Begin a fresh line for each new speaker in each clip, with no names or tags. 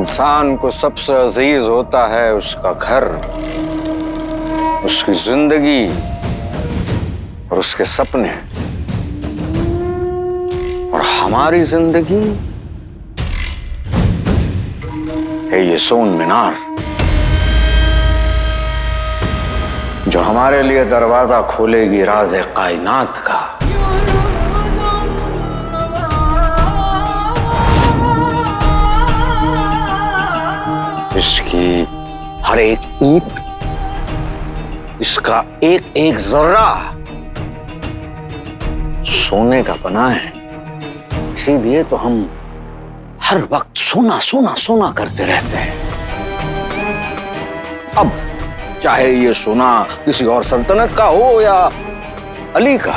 इंसान को सबसे अजीज होता है उसका घर, उसकी जिंदगी और उसके सपने। और हमारी जिंदगी है ये सोन मीनार, जो हमारे लिए दरवाजा खोलेगी राज़े कायनात का। इसकी हर एक ईंट, इसका एक एक जर्रा सोने का बना है। इसीलिए तो हम हर वक्त सोना सोना सोना करते रहते हैं। अब चाहे ये सोना किसी और सल्तनत का हो या अली का,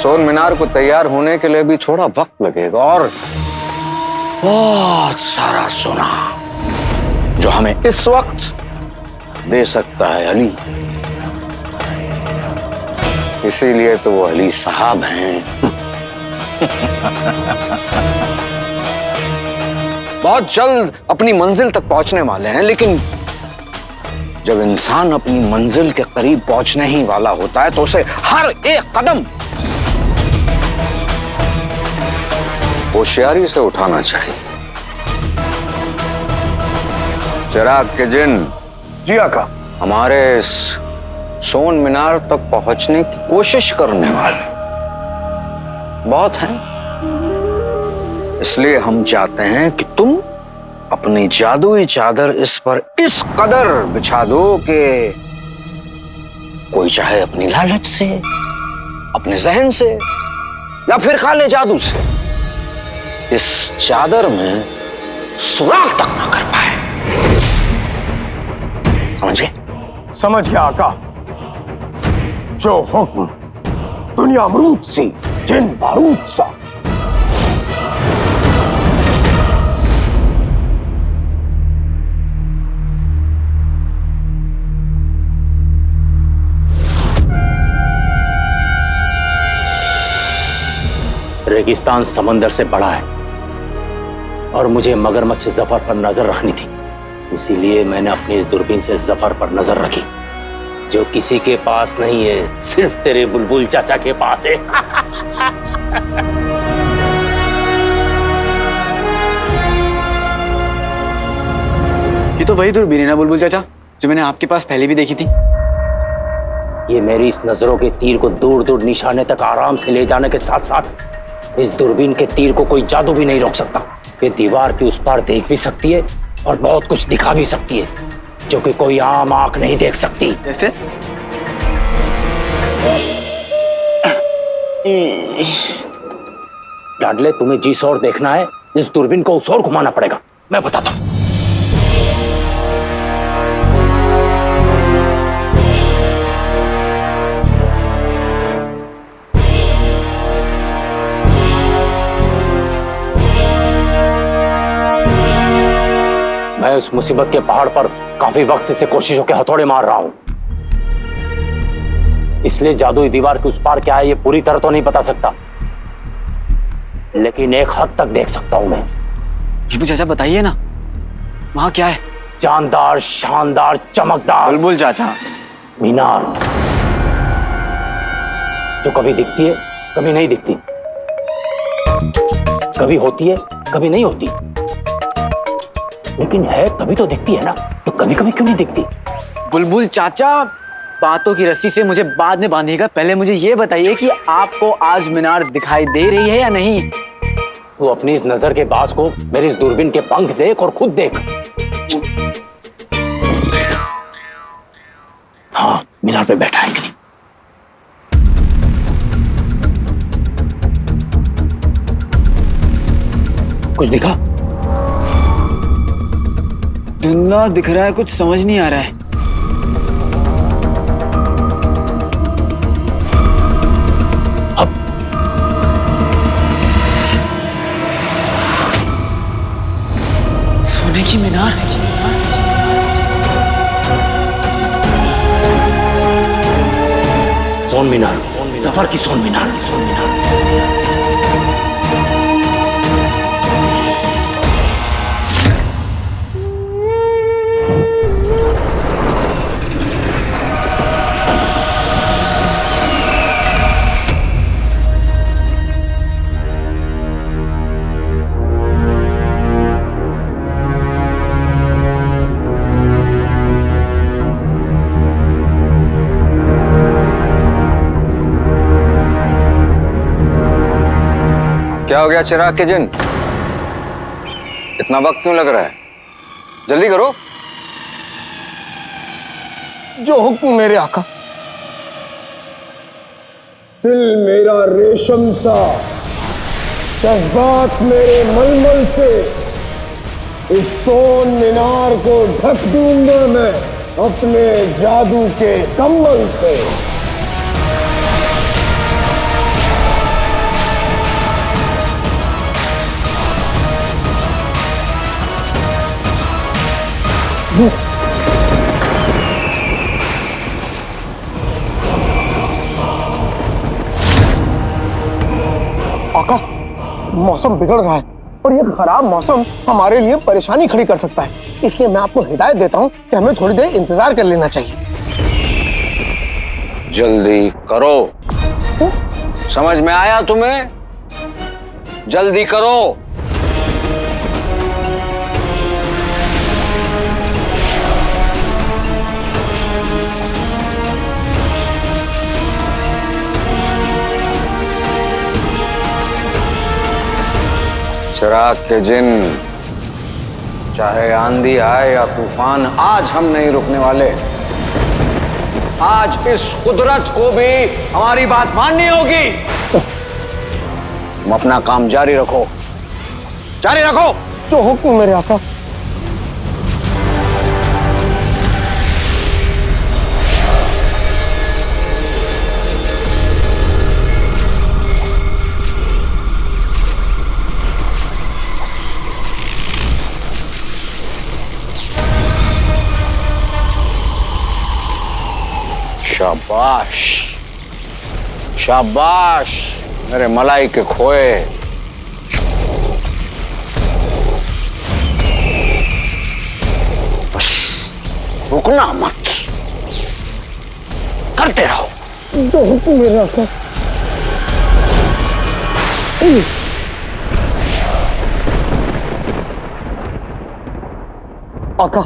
सोन मीनार को तैयार होने के लिए भी थोड़ा वक्त लगेगा और बहुत सारा सोना जो हमें इस वक्त दे सकता है अली। इसीलिए तो वो अली साहब हैं। बहुत जल्द अपनी मंजिल तक पहुंचने वाले हैं, लेकिन जब इंसान अपनी मंजिल के करीब पहुंचने ही वाला होता है तो उसे हर एक कदम होशियारी से उठाना चाहिए। चिराग के जिन,
जी आका।
हमारे इस सोन मीनार तक पहुंचने की कोशिश करने वाले बहुत हैं। इसलिए हम चाहते हैं कि तुम अपनी जादुई चादर इस पर इस कदर बिछा दो कि कोई चाहे अपनी लालच से, अपने जहन से या फिर काले जादू से इस चादर में सुराख तक ना कर पाए। समझ गए?
समझ गया आका। जो हुक्म दुनिया अमरूद सी, जिन बारूद सा।
रेगिस्तान समंदर से बड़ा है और मुझे मगरमच्छ जफर पर नजर रखनी थी। इसीलिए मैंने अपनी इस दूरबीन से जफर पर नजर रखी, जो किसी के पास नहीं है, सिर्फ तेरे बुलबुल चाचा के पास है।
ये तो वही दूरबीन है ना बुलबुल चाचा, जो मैंने आपके पास पहले भी देखी थी।
ये मेरी इस नजरों के तीर को दूर दूर निशाने तक आराम से ले जाने के साथ साथ इस दूरबीन के तीर को कोई जादू भी नहीं रोक सकता। ये दीवार की उस पार देख भी सकती है और बहुत कुछ दिखा भी सकती है, जो कि कोई आम आंख नहीं देख सकती।
जैसे?
लाडले, तुम्हें जिस ओर देखना है इस दूरबीन को उस ओर घुमाना पड़ेगा। मैं बताता हूं। मैं उस मुसीबत के पहाड़ पर काफी वक्त से कोशिशों के हथौड़े मार रहा हूं, इसलिए जादुई दीवार के उस पार क्या है ये पूरी तरह तो नहीं बता सकता, लेकिन एक हद तक देख सकता हूं मैं।
बुलबुल चाचा बताइए ना, वहां क्या है?
जानदार, शानदार, चमकदार
बुलबुल चाचा,
मीनार, जो कभी दिखती है कभी नहीं दिखती, कभी होती है कभी नहीं होती, लेकिन है तभी तो दिखती है ना, तो कभी कभी क्यों नहीं दिखती?
बुलबुल चाचा, बातों की रस्सी से मुझे बाद में बांधिएगा। पहले मुझे ये बताइए कि आपको आज मीनार दिखाई दे रही है या नहीं?
तू अपनी इस नजर के बाज को मेरी इस दूरबीन के पंख देख और खुद देख। हाँ, मीनार पे बैठा है कि नहीं? कुछ दिखा?
धुंधला दिख रहा है, कुछ समझ नहीं आ रहा है।
अब
सोने की मीनार है।
सोन मीनार, जफर की सोन मीनार, सोन मीनार।
क्या हो गया चिराग के जिन? इतना वक्त क्यों लग रहा है? जल्दी करो।
जो हुक्म मेरे आका। दिल मेरा रेशम सा, जज्बात मेरे मलमल से, इस सोन मीनार को ढक दूंगा मैं अपने जादू के कम्बल से। आका, मौसम बिगड़ रहा है और ये खराब मौसम हमारे लिए परेशानी खड़ी कर सकता है, इसलिए मैं आपको हिदायत देता हूँ कि हमें थोड़ी देर इंतजार कर लेना चाहिए।
जल्दी करो। समझ में आया तुम्हें? जल्दी करो। चिराग के जिन, चाहे आंधी आए या तूफान, आज हम नहीं रुकने वाले। आज इस कुदरत को भी हमारी बात माननी होगी। तुम अपना काम जारी रखो, जारी रखो।
जो हुक्म मेरे आका।
शाबाश, शाबाश मेरे मलाई के खोए। बस रुकना मत, करते रहो।
जो हुक्म मेरे आका। आका,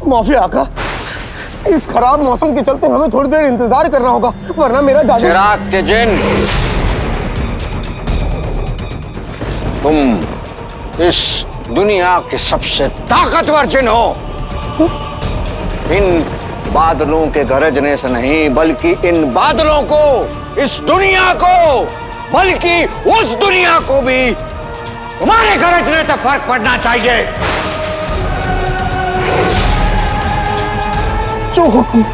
माफी आका, इस खराब मौसम के चलते हमें थोड़ी देर इंतजार करना होगा, वरना मेरा जादू।
चिराग के जिन, तुम इस दुनिया के सबसे ताकतवर जिन हो। इन बादलों के गरजने से नहीं, बल्कि इन बादलों को, इस दुनिया को, बल्कि उस दुनिया को भी तुम्हारे गरजने से फर्क पड़ना चाहिए।
जो हुक्म।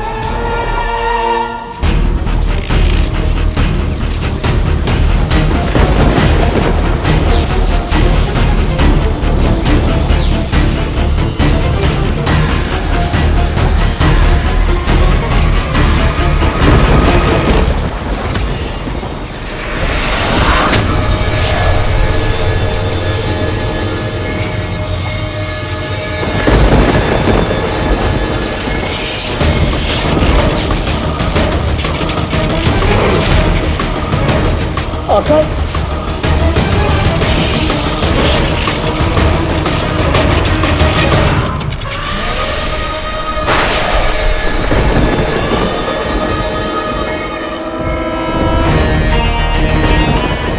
आका,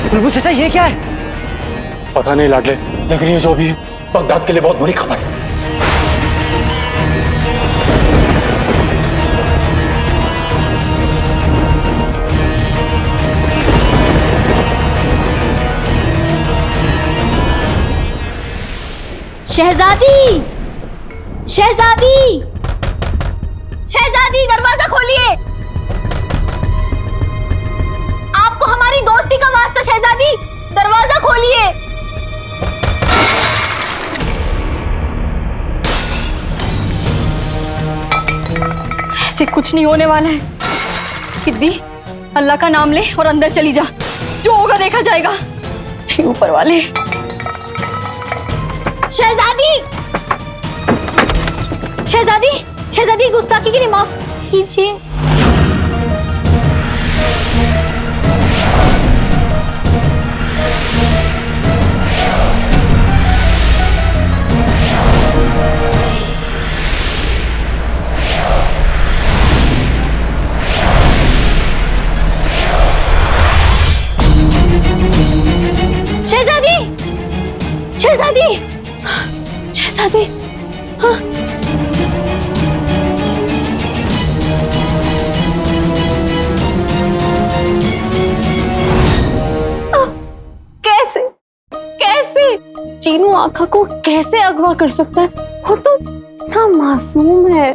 बुलबुल चाचा, ये क्या है?
पता नहीं लाडले, लेकिन ये जो भी है बगदाद के लिए बहुत बुरी खबर है।
शहजादी, शहजादी, शहजादी, दरवाजा खोलिए। आपको हमारी दोस्ती का वास्ता शहजादी, दरवाजा खोलिए। ऐसे कुछ नहीं होने वाला है। सिद्धि, अल्लाह का नाम ले और अंदर चली जा, जो होगा देखा जाएगा। ऊपर वाले। शहजादी, शहजादी, शहजादी, गुस्ताखी के लिए माफ कीजिए। शहजादी, शहजादी, हाँ। कैसे कैसे चीनू आका को कैसे अगवा कर सकता है? वो तो इतना मासूम है।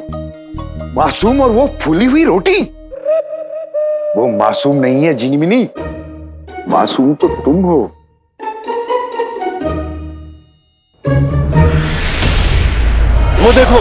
मासूम और वो फूली हुई रोटी? वो मासूम नहीं है जीनी मिनी, मासूम तो तुम हो।
वो देखो,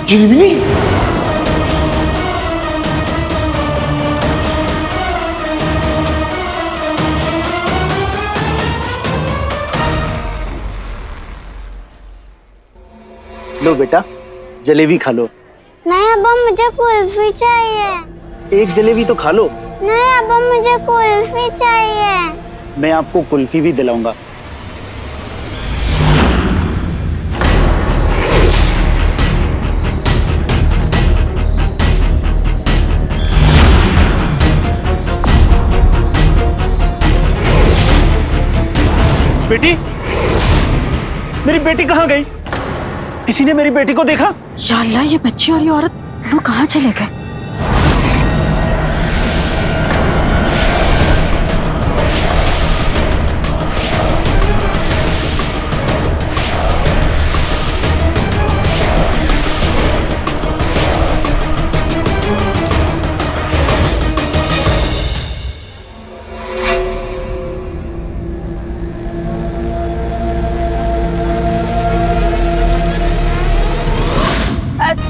जीनी मिनी,
लो बेटा, जलेबी खा लो।
नहीं अब्बा, मुझे कुल्फी चाहिए।
एक जलेबी तो खा लो।
नहीं अब्बा, मुझे कुल्फी चाहिए।
मैं आपको कुल्फी भी दिलाऊंगा। बेटी, मेरी बेटी कहाँ गई? किसी ने मेरी बेटी को देखा?
या अल्लाह, ये बच्ची और ये औरत लोग कहाँ चले गए?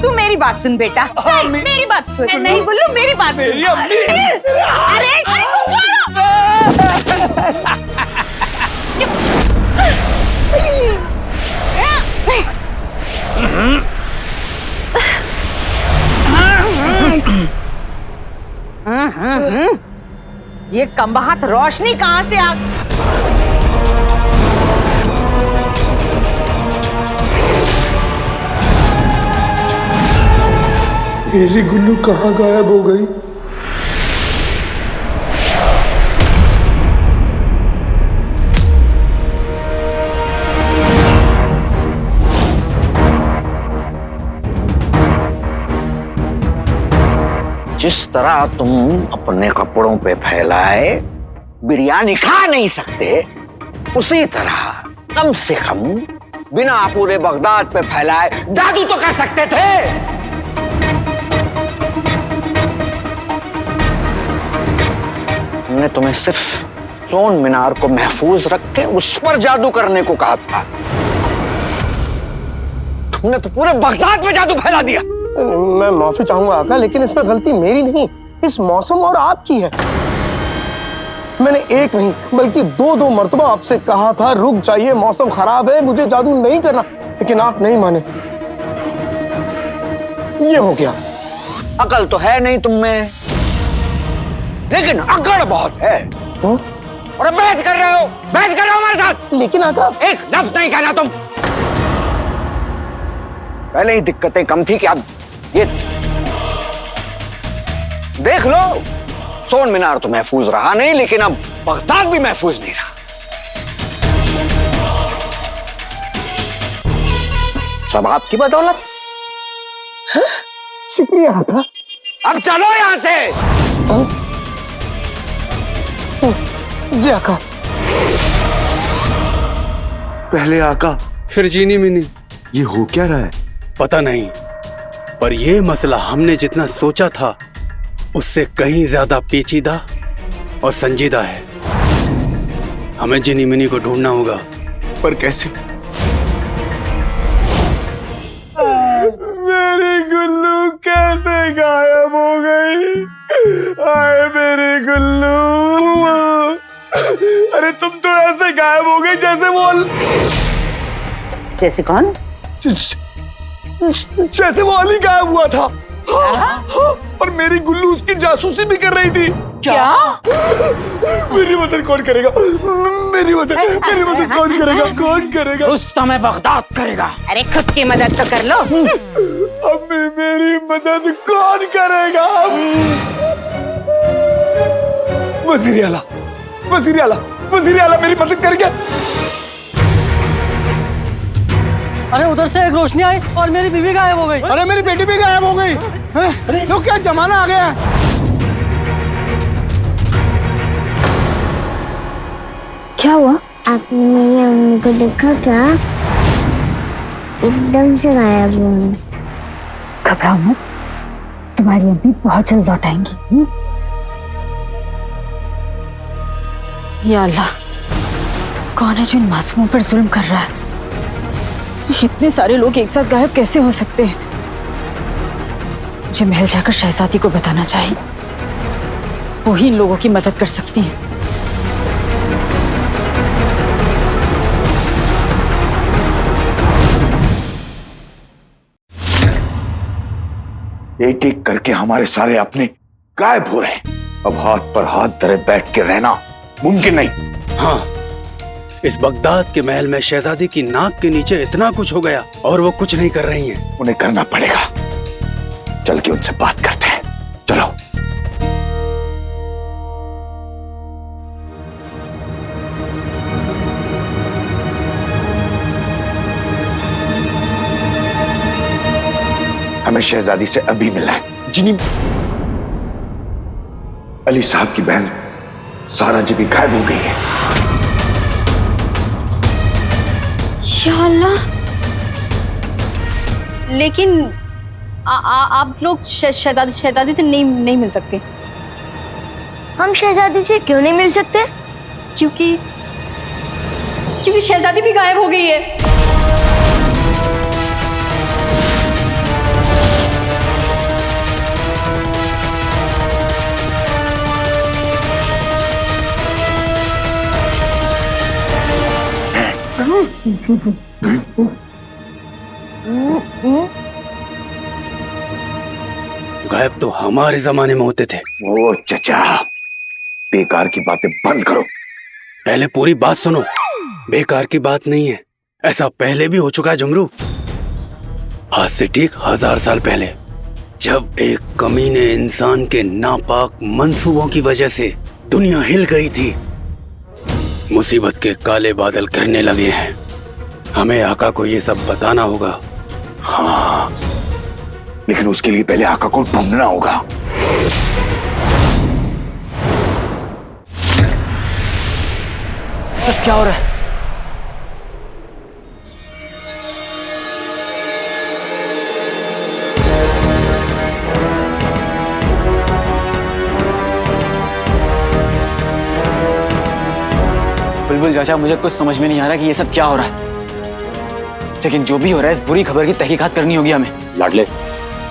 तू मेरी बात सुन बेटा।
मेरी बात सुन।
नहीं गुल्लू, मेरी बात सुन। अरे ये कमबख्त रोशनी कहाँ से आ?
मेरी गुल्लू कहाँ गायब हो गई?
जिस तरह तुम अपने कपड़ों पे फैलाए बिरयानी खा नहीं सकते, उसी तरह कम से कम बिना पूरे बगदाद पे फैलाए जादू तो कर सकते थे। हमने तुम्हें सिर्फ सोन मीनार को महफूज रख के उस पर जादू करने को कहा था। तुमने तो पूरे बगदाद में जादू फैला दिया।
मैं माफी चाहूंगा आका, लेकिन इसमें गलती मेरी नहीं, इस मौसम और आपकी है। मैंने एक नहीं बल्कि दो मर्तबा आपसे कहा था रुक जाइए, मौसम खराब है, मुझे जादू नहीं करना, लेकिन आप नहीं माने। ये हो गया।
अकल तो है नहीं तुम में, लेकिन अकड़ बहुत है। और बहस कर रहे हो, बहस कर रहे हो हमारे साथ।
लेकिन आका,
एक लफ्ज नहीं कहना तुम। पहले ही दिक्कतें कम थी कि अब ये देख लो, सोन मीनार तो महफूज रहा नहीं, लेकिन अब बगदाद भी महफूज नहीं रहा। सब आपकी बदौलत।
शुक्रिया आका।
अब चलो यहां से।
जी आका।
पहले आका फिर जीनी मिनी। ये हो क्या रहा है? पता नहीं, पर यह मसला हमने जितना सोचा था उससे कहीं ज्यादा पेचीदा और संजीदा है। हमें जीनी मिनी को ढूंढना होगा। पर कैसे? मेरी गुल्लू कैसे गायब हो गई? आए मेरी गुल्लू। अरे तुम तो ऐसे गायब हो गई जैसे वो
जैसे कौन?
जैसे वो अली गायब हुआ था। और मेरी गुल्लू उसकी जासूसी भी कर रही थी।
क्या?
मेरी मदद कौन करेगा? मेरी मदद कौन करेगा?
रुस्तम बगदाद करेगा।
अरे खुद की मदद तो कर लो।
अब मेरी मदद कौन करेगा? वजीर आला मेरी मदद कर गया।
अरे उधर से एक रोशनी आई और मेरी बीवी गायब हो गई।
अरे मेरी बेटी भी गायब हो गई। तो क्या जमाना आ गया है?
क्या हुआ? आपने मेरी अम्मी को देखा क्या? एकदम से गायब हो गई।
घबराओ मत, तुम्हारी अम्मी बहुत जल्द लौट आएंगी। या अल्लाह, कौन है जो इन मासूमों पर जुल्म कर रहा है? इतने सारे लोग एक साथ गायब कैसे हो सकते हैं? मुझे महल जाकर शहजादी को बताना चाहिए, वो ही इन लोगों की मदद कर सकती हैं।
एक एक करके हमारे सारे अपने गायब हो रहे हैं। अब हाथ पर हाथ धरे बैठ के रहना मुमकिन नहीं।
हाँ, इस बगदाद के महल में शहजादी की नाक के नीचे इतना कुछ हो गया और वो कुछ नहीं कर रही हैं।
उन्हें करना पड़ेगा। चल के उनसे बात करते हैं। चलो। हमें शहजादी से अभी मिलना है। जिनी अली साहब की बहन सारा जी भी गायब हो गई है।
या अल्लाह, लेकिन आप लोग शहजादी से नहीं मिल सकते।
हम शहजादी से क्यों नहीं मिल सकते?
क्योंकि शहजादी भी गायब हो गई है।
गायब तो हमारे जमाने में होते थे।
ओ चचा, बेकार की बातें बंद करो।
पहले पूरी बात सुनो। बेकार की बात नहीं है, ऐसा पहले भी हो चुका है जुमरू। आज से ठीक 1000 साल पहले, जब एक कमीने इंसान के नापाक मंसूबों की वजह से दुनिया हिल गई थी, मुसीबत के काले बादल गिरने लगे हैं। हमें आका को ये सब बताना होगा।
हाँ, लेकिन उसके लिए पहले आका को ढूंढना होगा।
सब क्या हो रहा है? बुलबुल चाचा, मुझे कुछ समझ में नहीं आ रहा कि ये सब क्या हो रहा है, लेकिन जो भी हो रहा है इस बुरी खबर की तहकीकात करनी होगी हमें।
लाडले,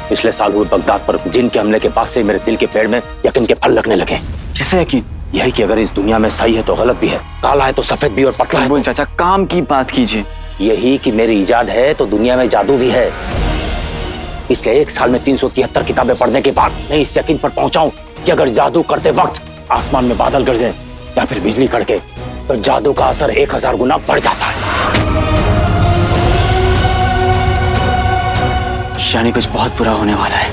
पिछले साल हुए बगदाद पर जिन के हमले के बाद से मेरे दिल के पेड़ में यकीन के फल लगने लगे।
कैसे यकीन?
यही कि अगर इस दुनिया में सही है तो गलत भी है, काला है तो सफेद भी और पतला है।
बुलबुल चाचा, काम की बात कीजिए।
यही कि मेरी इजाद है तो दुनिया में जादू भी है। पिछले 1 साल में 373 किताबें पढ़ने के बाद मैं इस यकीन पर पहुंचा हूं कि अगर जादू करते वक्त आसमान में बादल गरजे या फिर बिजली कड़के तो जादू का असर 1000 गुना बढ़ जाता है।
यानी कुछ बहुत बुरा होने वाला है।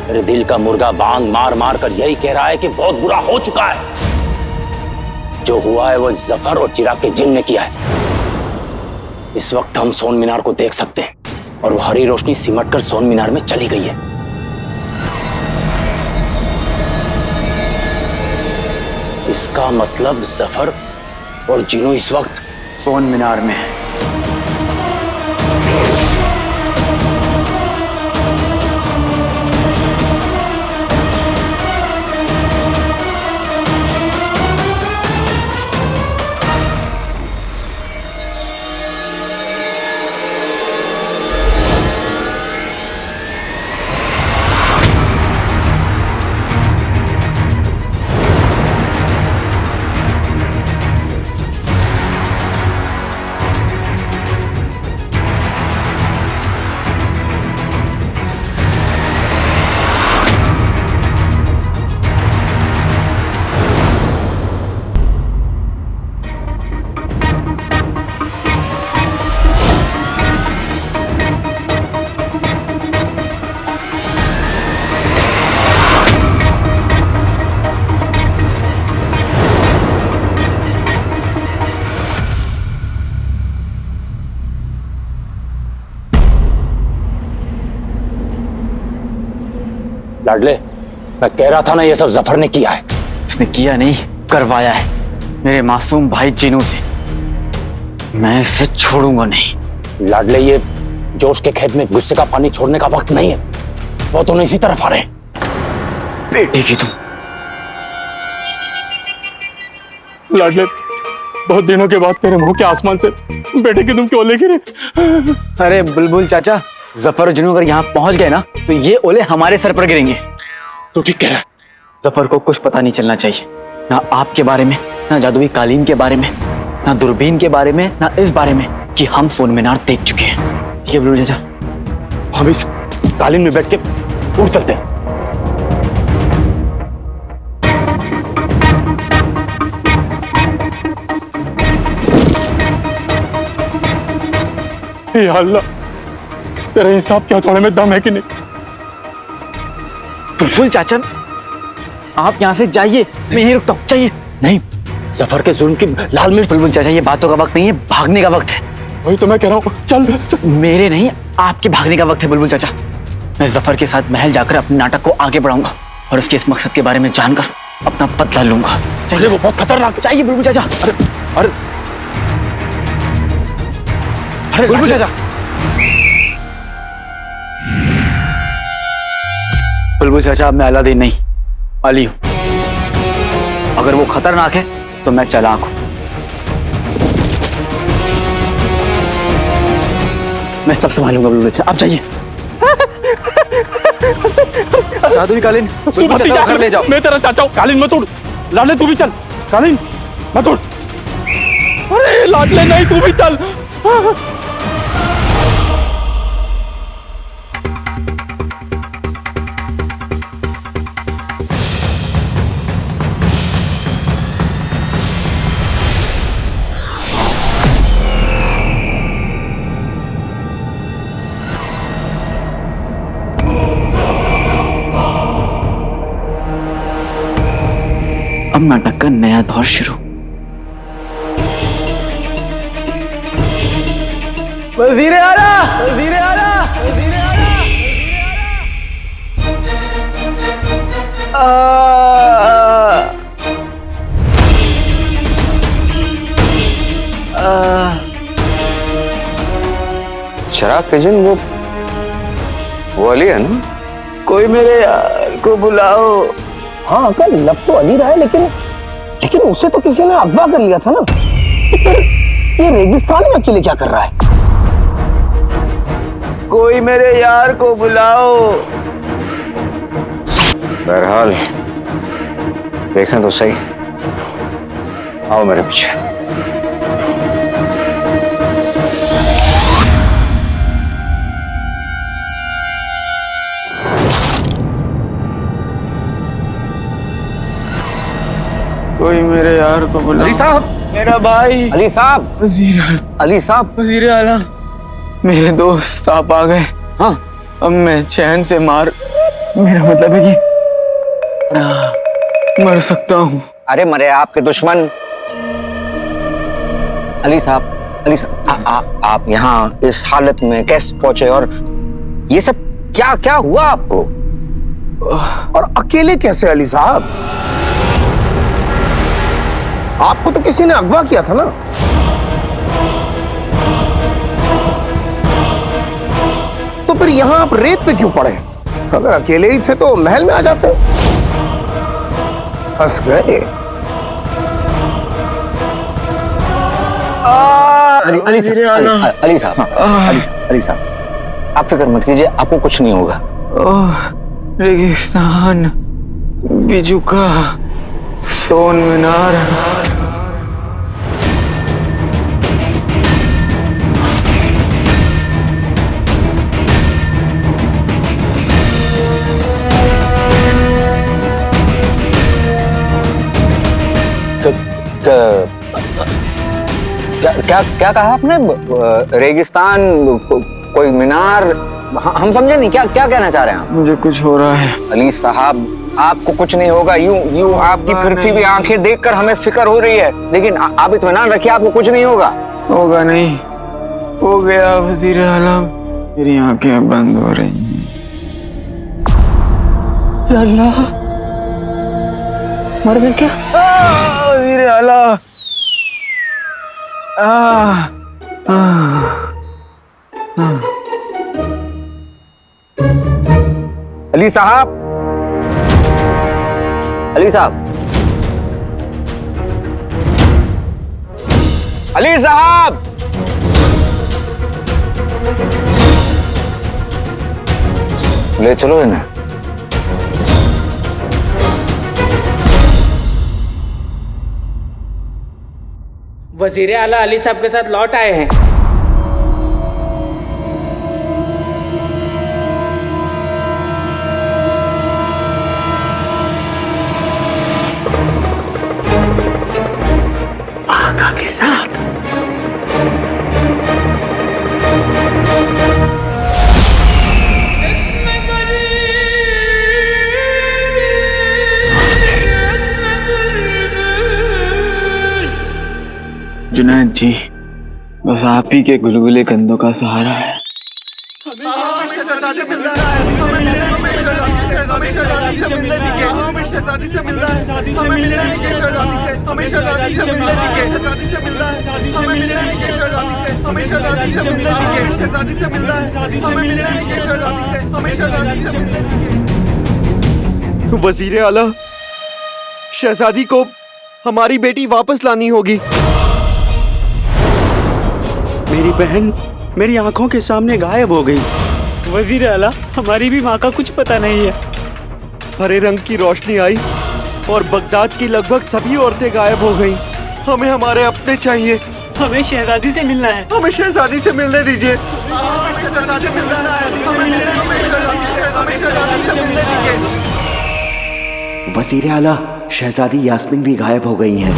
मेरे दिल का मुर्गा बांग मार मार कर यही कह रहा है कि बहुत बुरा हो चुका है। जो हुआ है वो जफर और चिराग के जिन ने किया है। इस वक्त हम सोन मीनार को देख सकते हैं और वो हरी रोशनी सिमट कर सोन मीनार में चली गई है। इसका मतलब जफर और जिनो इस वक्त
सोन मीनार में है।
लाडले, मैं कह रहा था ना, ये सब जफर ने किया है।
उसने किया नहीं, करवाया है मेरे मासूम भाई जिनू से। मैं इसे छोड़ूंगा नहीं।
लाडले, ये जोश के खेत में गुस्से का पानी छोड़ने का वक्त नहीं है। वो दोनों इसी तरफ आ रहे हैं।
बेटे की तुम
लाडले, बहुत दिनों के बाद तेरे मुंह के आसमान से बेटे की तुम क्यों ओले गिरे?
अरे बुलबुल चाचा, जफर और जिनू अगर यहाँ पहुंच गए ना तो ये ओले हमारे सर पर गिरेंगे।
तू ठीक कह रहा है।
जफर को कुछ पता नहीं चलना चाहिए, ना आपके बारे में, ना जादुई कालीन के बारे में, ना दूरबीन के बारे में, ना इस बारे में कि हम सोन मीनार देख चुके हैं। ठीक है बुलबुल चाचा,
हम इस कालीन में बैठ के उड़ चलते हैं।
या अल्लाह, तेरे हिसाब क्या थोड़े में दम है कि नहीं?
बुलबुल चाचा, आप यहाँ से जाइए, मैं यहीं रुकता हूँ। चाहिए
नहीं, जफर के जुल्म की लाल मिर्च।
बुलबुल चाचा, ये बातों का वक्त नहीं है, भागने का वक्त है।
वही तो मैं कह रहा हूँ, चल, चल।
मेरे नहीं, आपके भागने का वक्त है बुलबुल चाचा। मैं जफर के साथ महल जाकर अपने नाटक को आगे बढ़ाऊंगा और उसके इस मकसद के बारे में जानकर अपना बदला लूंगा।
चलिए, वो बहुत खतरनाक।
चाहिए बुलबुल चाचा।
अरे अरे
बुलबुल चाचा, बुलबुल चाचा, अब मैं अलादीन नहीं, अली हूं। अगर वो खतरनाक है तो मैं चालाक हूं। मैं सब संभालूंगा बुलबुल चाचा, आप जाइए। जादुई कालीन, बुलबुल चाचा को घर ले जाओ।
मैं तेरा चाचा हूं, कालीन मत उड़। लाडले, तू भी चल। कालीन मत उड़। अरे लाडले, नहीं, तू भी चल।
अब नाटक का नया दौर शुरू। वजीरे आला, वजीरे आला, वजीरे आला।
शराब के जिन वो अली है ना?
कोई मेरे यार को बुलाओ।
हाँ अंकल, लग तो अली रहा है, लेकिन उसे तो किसी ने अगवा कर लिया था ना। ये रेगिस्तान में अकेले क्या कर रहा है?
कोई मेरे यार को बुलाओ।
बहरहाल देखें तो सही। आओ मेरे पीछे।
कोई मेरे यार को बुलाओ।
अली साहब,
मेरा भाई।
अली साहब, अली साहब,
वजीर आला, मेरे दोस्त आप आ गए।
हाँ,
अब मैं चैन से मेरा मतलब है कि मर सकता हूँ।
अरे मरे आपके दुश्मन। अली साहब, आप यहाँ इस हालत में कैसे पहुंचे और ये सब क्या क्या हुआ आपको?
और अकेले कैसे अली साहब? आपको तो किसी ने अगवा किया था ना। तो फिर यहां आप रेत पे क्यों पड़े? अगर अकेले ही थे तो महल में आ जाते। फंस गए।
अली साहब, आप फिक्र मत कीजिए, आपको कुछ नहीं होगा।
रेगिस्तान, बिजुका, सोन मीनार।
क्या कहा आपने? रेगिस्तान, कोई मीनार? हम समझे नहीं, क्या क्या कहना चाह रहे हैं आप?
मुझे कुछ हो रहा है।
अली साहब, आपको कुछ नहीं होगा। यूं आपकी फिरती हुई आंखें देखकर हमें फिक्र हो रही है, लेकिन आप इत्मीनान रखिए, आपको कुछ नहीं होगा।
होगा नहीं, हो गया वजीर आलम, मेरी आंखें बंद हो रही हैं।
या अल्लाह, मर गए क्या?
वज़ीर आला।
अली साहब, अली साहब, अली साहब, ले चलो इन्हें।
वजीर आला अली साहब के साथ लौट आए हैं।
आका के साथ।
जुनैद जी, बस आप ही के गुलगुले कंधों का सहारा है।
वजीर आला, शहजादी को हमारी बेटी वापस लानी होगी।
मेरी बहन मेरी आंखों के सामने गायब हो गई।
वजीर आला, हमारी भी माँ का कुछ पता नहीं है।
हरे रंग की रोशनी आई और बगदाद की लगभग सभी औरतें गायब हो गईं। हमें हमारे अपने चाहिए।
हमें शहजादी से मिलना है।
हमें शहजादी से मिलने दीजिए।
वजीर आला, शहजादी यास्मीन भी गायब हो गई हैं।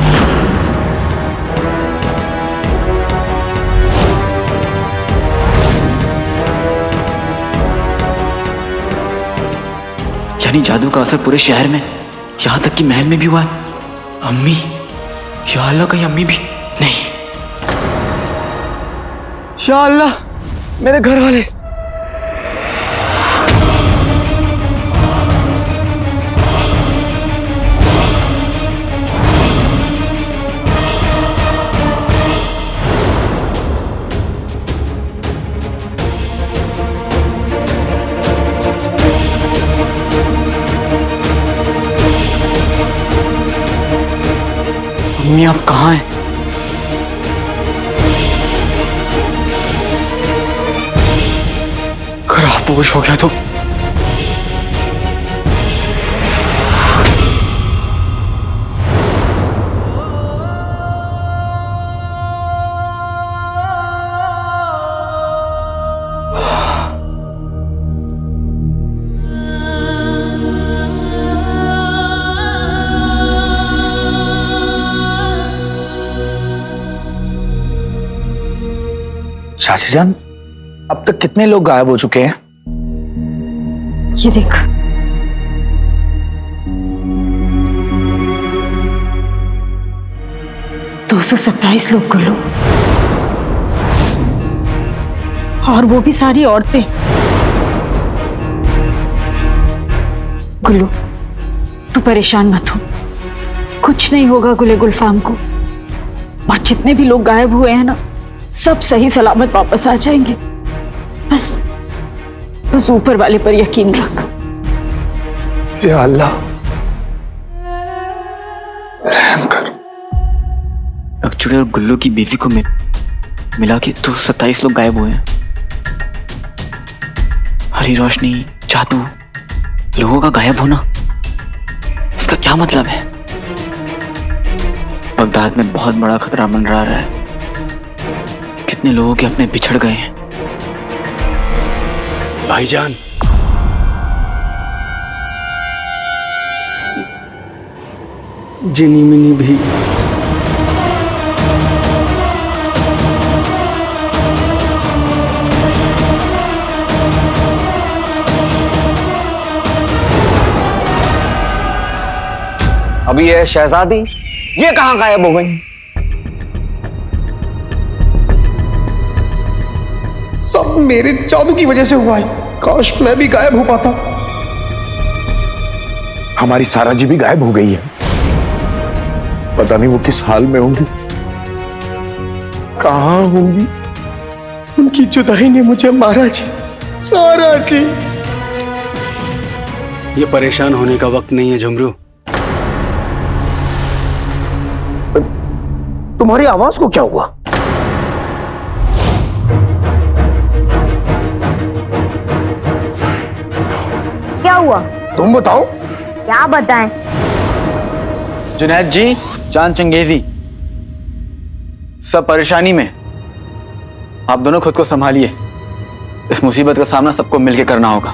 यानी जादू का असर पूरे शहर में, यहाँ तक कि महल में भी हुआ है। अम्मी, या अल्लाह, कहीं अम्मी भी नहीं। या अल्लाह, मेरे घर वाले। अम्मी, आप कहाँ हैं? अगर आप होश हो गया तो
चाची जान, अब तक कितने लोग गायब हो चुके हैं?
ये देख, दो 227 लोग गुल्लू, और वो भी सारी औरतें। गुल्लू, तू परेशान मत हो, कुछ नहीं होगा गुले गुलफाम को। और जितने भी लोग गायब हुए हैं ना, सब सही सलामत वापस आ जाएंगे। बस ऊपर वाले पर यकीन रख।
या अल्लाह, रहम कर।
अकचुड़े और गुल्लू की बीवी को मिला के 227 लोग गायब हुए हैं। हरी रोशनी, जादू, लोगों का गायब होना, इसका क्या मतलब है? बगदाद में बहुत बड़ा खतरा मंडरा रहा है। कितने लोगों के अपने बिछड़ गए हैं।
भाईजान, जिनी मिनी भी
अभी ये शहजादी, ये कहां गायब हो गई?
सब मेरे जादू की वजह से हुआ है। काश मैं भी गायब हो पाता।
हमारी सारा जी भी गायब हो गई है। पता नहीं वो किस हाल में होंगी, कहां होंगी। उनकी जुदाई ने मुझे मारा जी, सारा जी।
ये परेशान होने का वक्त नहीं है झुमरू।
तुम्हारी आवाज को क्या हुआ?
क्या हुआ?
तुम बताओ।
क्या बताएं?
जुनैद जी, चांद चंगेजी, सब परेशानी में। आप दोनों खुद को संभालिए। इस मुसीबत का सामना सबको मिलकर करना होगा।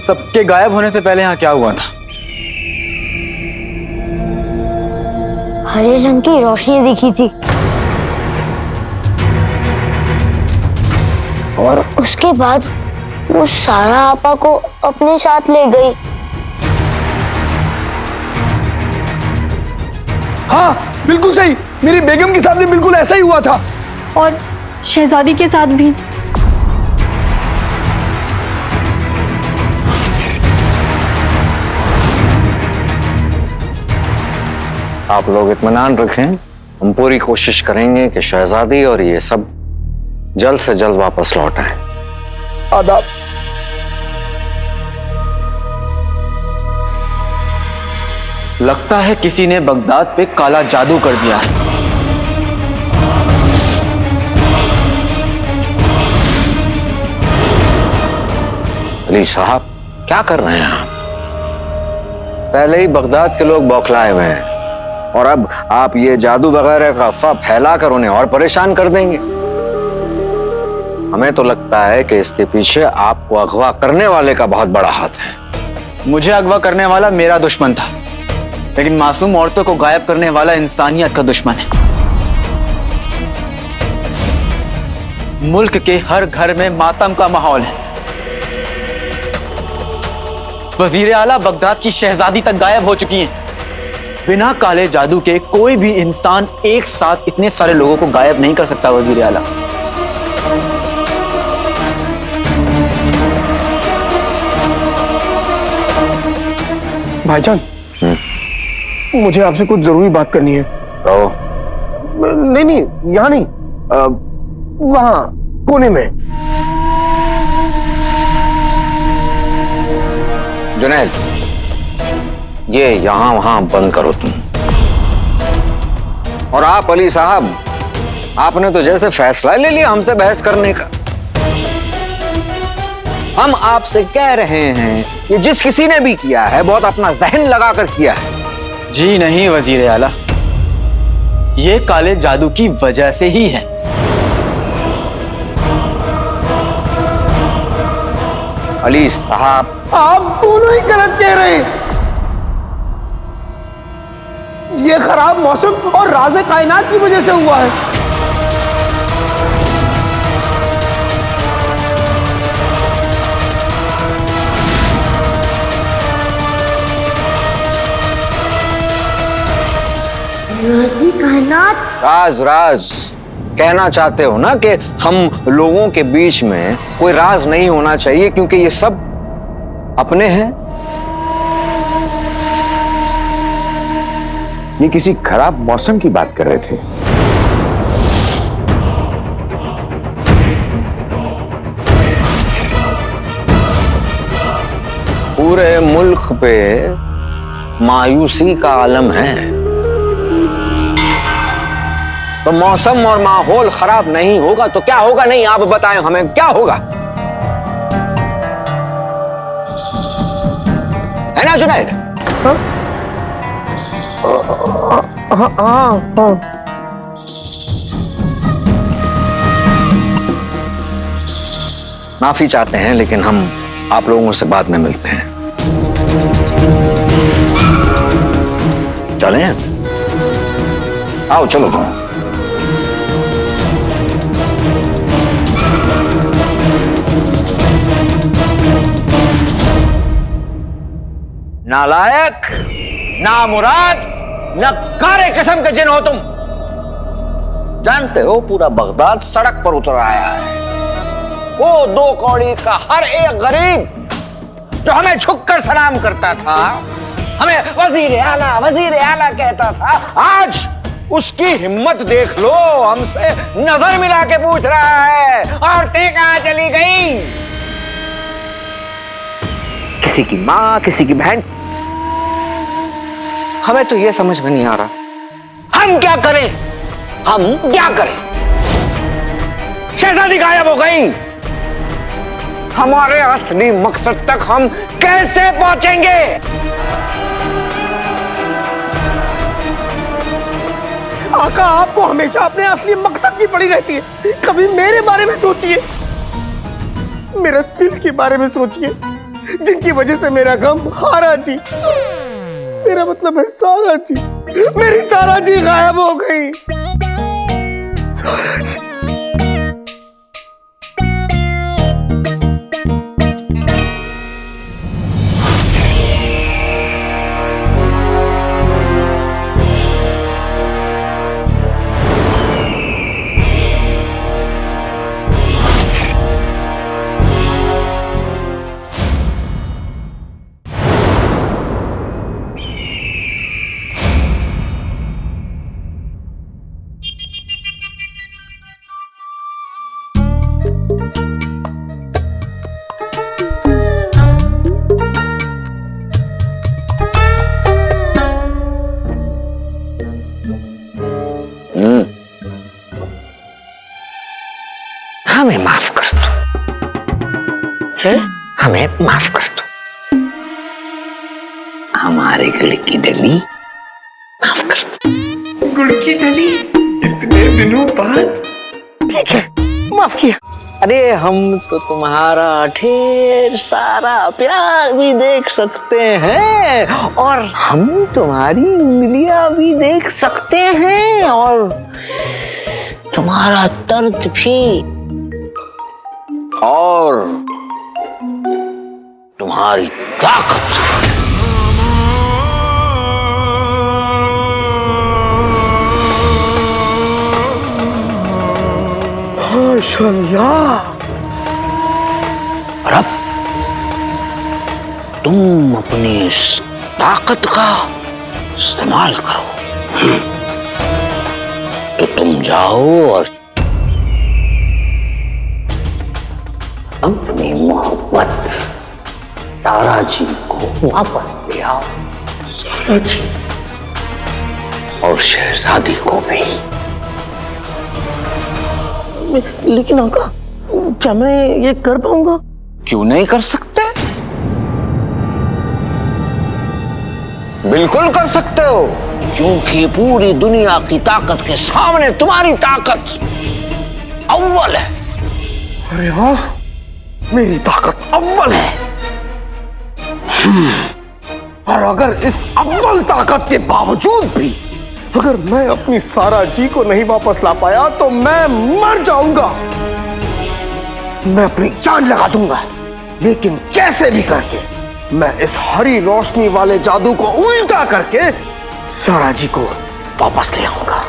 सबके गायब होने से पहले यहाँ क्या हुआ था?
हरे रंग की रोशनी दिखी थी और उसके बाद वो सारा आपा को अपने साथ ले गई।
हाँ बिल्कुल सही, मेरी बेगम के साथ भी बिल्कुल ऐसा ही हुआ था।
और शहजादी के साथ भी।
आप लोग इत्मीनान रखें, हम पूरी कोशिश करेंगे कि शहजादी और ये सब जल्द से जल्द वापस लौट आए।
आदाब।
लगता है किसी ने बगदाद पे काला जादू कर दिया है।
अली साहब, क्या कर रहे हैं आप? पहले ही बगदाद के लोग बौखलाए हुए हैं और अब आप ये जादू वगैरह का अफवाह फैलाकर उन्हें और परेशान कर देंगे। हमें तो लगता है कि इसके पीछे आपको अगवा करने वाले का बहुत बड़ा हाथ है।
मुझे अगवा करने वाला मेरा दुश्मन था, लेकिन मासूम औरतों को गायब करने वाला इंसानियत का दुश्मन है। मुल्क के हर घर में मातम का माहौल है। वजीर आला बगदाद की शहजादी तक गायब हो चुकी हैं। बिना काले जादू के कोई भी इंसान एक साथ इतने सारे लोगों को गायब नहीं कर सकता। वजीर आला,
भाईजान, मुझे आपसे कुछ जरूरी बात करनी है।
तो
नहीं नहीं, यहाँ नहीं, वहां कोने में।
जुनैद, ये यहां वहां बंद करो तुम। और आप अली साहब, आपने तो जैसे फैसला ले लिया हमसे बहस करने का। हम आपसे कह रहे हैं, ये जिस किसी ने भी किया है बहुत अपना जहन लगाकर किया है।
जी नहीं वजीर आला, ये काले जादू की वजह से ही है।
अली साहब,
आप दोनों ही गलत कह रहे हैं। ये खराब मौसम और राज़े कायनात की वजह से हुआ है।
राज़े कायनात?
राज राज कहना चाहते हो ना कि हम लोगों के बीच में कोई राज नहीं होना चाहिए क्योंकि ये सब अपने हैं।
ये किसी खराब मौसम की बात कर रहे थे।
पूरे मुल्क पे मायूसी का आलम है, तो मौसम और माहौल खराब नहीं होगा तो क्या होगा? नहीं, आप बताएं हमें क्या होगा, है ना जुनैद?
हाँ हाँ हाँ।
माफी चाहते हैं लेकिन हम आप लोगों से बाद में मिलते हैं। चलें? आओ चलो तुम। नालायक, नामुराद, नक्कारे किस्म के जिन हो तुम। जानते हो पूरा बगदाद सड़क पर उतर आया है। वो 2 कौड़ी का हर एक गरीब जो हमें झुककर सलाम करता था, हमें वजीर आला कहता था, आज उसकी हिम्मत देख लो, हमसे नजर मिला के पूछ रहा है औरतें कहां चली गई। किसी की माँ, किसी की बहन। हमें तो यह समझ में नहीं आ रहा हम क्या करें, हम क्या करें। शहजादी गायब हो गई, हमारे असली मकसद तक हम कैसे पहुंचेंगे।
आका, आपको हमेशा अपने असली मकसद की पड़ी रहती है। कभी मेरे बारे में सोचिए, मेरा दिल के बारे में सोचिए, जिनकी वजह से मेरा गम हारा जी, मेरा मतलब है सारा जी, मेरी सारा जी गायब हो गई। सारा जी।
हमें माफ कर दो, हमें माफ कर दो, हमारे गुड़ की डली माफ कर दो।
गुड़ की डली इतने दिनों बाद, ठीक है, माफ किया।
अरे हम तो तुम्हारा ढेर सारा प्यार भी देख सकते हैं, और हम तुम्हारी उंगलियां भी देख सकते हैं, और तुम्हारा दर्द भी, और तुम्हारी ताकत।
माशाअल्लाह।
और अब तुम अपनी इस ताकत का इस्तेमाल करो। तो तुम जाओ और अपनी मोहब्बत सारा जी को वापस ले आओ, सारा जी, और शहजादी को भी।
लेकिन आका, क्या मैं ये कर पाऊंगा?
क्यों नहीं कर सकते? बिल्कुल कर सकते हो, क्योंकि पूरी दुनिया की ताकत के सामने तुम्हारी ताकत अव्वल है।
अरे हाँ, मेरी ताकत अव्वल है। और अगर इस अव्वल ताकत के बावजूद भी अगर मैं अपनी सारा जी को नहीं वापस ला पाया तो मैं मर जाऊंगा। मैं अपनी जान लगा दूंगा, लेकिन कैसे भी करके मैं इस हरी रोशनी वाले जादू को उल्टा करके सारा जी को वापस ले आऊंगा,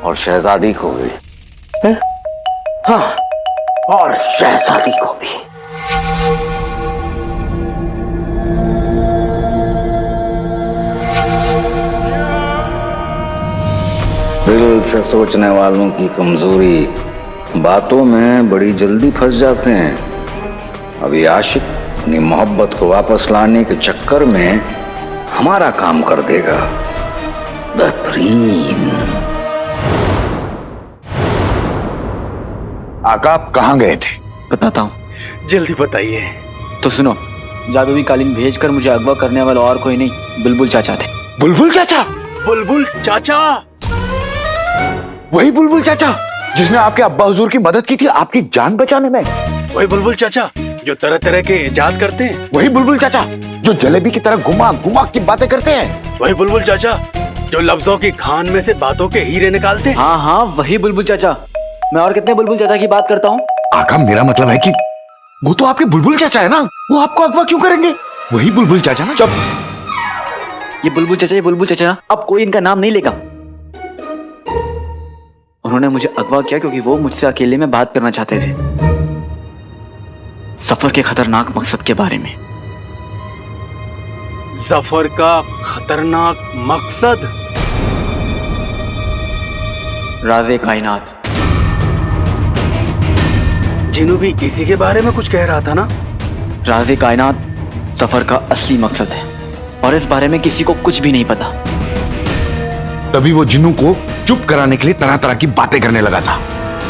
और शहजादी को भी।
हाँ, और शहजादी को भी।
दिल से सोचने वालों की कमजोरी बातों में बड़ी जल्दी फंस जाते हैं। अभी आशिक अपनी मोहब्बत को वापस लाने के चक्कर में हमारा काम कर देगा। बेहतरीन। आका, आप कहाँ गए थे?
बताता हूँ।
जल्दी बताइए।
तो सुनो, जादुई कालीन भेजकर मुझे अगवा करने वाला और कोई नहीं, बुलबुल चाचा थे।
बुलबुल चाचा?
बुलबुल चाचा?
वही बुलबुल चाचा जिसने आपके अब्बा हुजूर की मदद की थी आपकी जान बचाने में।
वही बुलबुल चाचा जो तरह तरह के इजाद करते हैं।
वही बुलबुल चाचा जो जलेबी की तरह घुमा घुमा की बातें करते हैं।
वही बुलबुल चाचा जो लफ्जों की खान में से बातों के हीरे निकालते हैं।
हाँ हाँ, वही बुलबुल चाचा। मैं और कितने बुलबुल चाचा की बात करता हूँ?
आका, मेरा मतलब है कि वो तो आपके बुलबुल चाचा है ना, वो आपको अगवा क्यों करेंगे? वही बुलबुल चाचा ना।
चुप। ये बुलबुल चाचा ना, अब कोई इनका नाम नहीं लेगा। उन्होंने मुझे अगवा किया क्योंकि वो मुझसे अकेले में बात करना चाहते थे। सफर के खतरनाक मकसद के बारे में।
जफर का खतरनाक मकसद?
राज़े कायनात।
जिनू भी इसी के बारे में कुछ कह रहा था ना?
राज़े कायनात सफर का असली मकसद है और इस बारे में किसी को कुछ भी नहीं पता।
तभी वो जिन्नू को चुप कराने के लिए तरह तरह की बातें करने लगा था।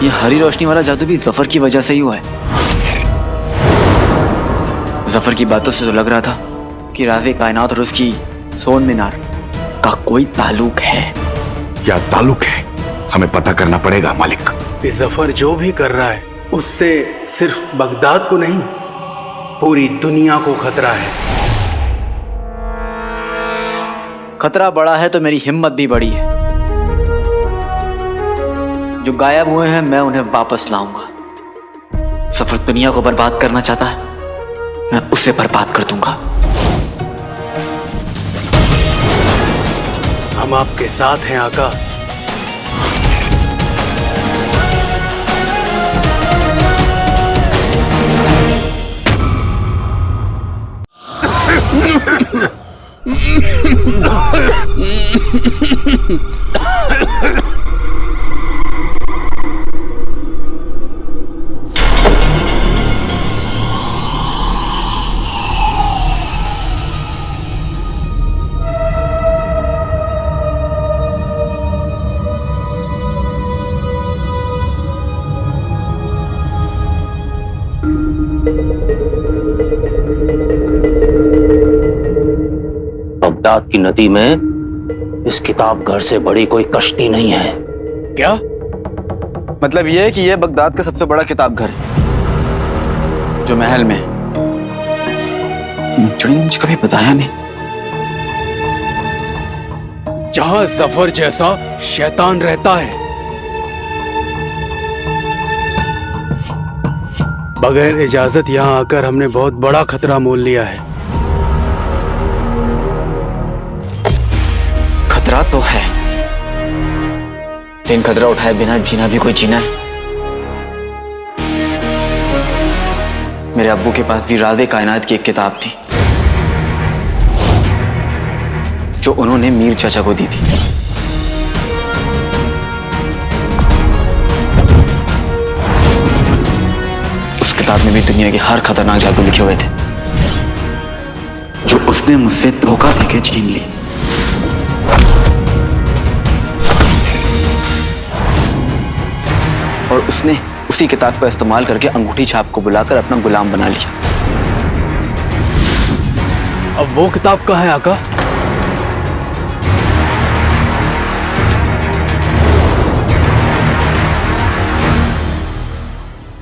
ये हरी रोशनी वाला जादू भी जफर की वजह से ही हुआ है। जफर की बातों से तो लग रहा था कि राज़े कायनात और उसकी सोन मीनार का कोई ताल्लुक है।
क्या ताल्लुक है हमें पता करना पड़ेगा मालिक।
कि जफर जो भी कर रहा है उससे सिर्फ बगदाद को नहीं पूरी दुनिया को खतरा है।
खतरा बड़ा है तो मेरी हिम्मत भी बड़ी है। जो गायब हुए हैं मैं उन्हें वापस लाऊंगा। सफर दुनिया को बर्बाद करना चाहता है, मैं उसे बर्बाद कर दूंगा।
हम आपके साथ हैं आका।
बगदाद की नदी में इस किताब घर से बड़ी कोई कश्ती नहीं है।
क्या
मतलब यह है कि यह बगदाद का सबसे बड़ा किताब घर है जो महल में है। मुझे कभी बताया नहीं।
जहां जफर जैसा शैतान रहता है। बगैर इजाजत यहां आकर हमने बहुत बड़ा खतरा मोल लिया है।
खतरा तो है, लेकिन खतरा उठाए बिना जीना भी कोई जीना है। मेरे अब्बू के पास भी राज़े कायनात की एक किताब थी जो उन्होंने मीर चाचा को दी थी। उस किताब में भी दुनिया के हर खतरनाक जादू लिखे हुए थे जो उसने मुझसे धोखा देके छीन ली। और उसने उसी किताब का इस्तेमाल करके अंगूठी छाप को बुलाकर अपना गुलाम बना लिया।
अब वो किताब कहाँ है आका?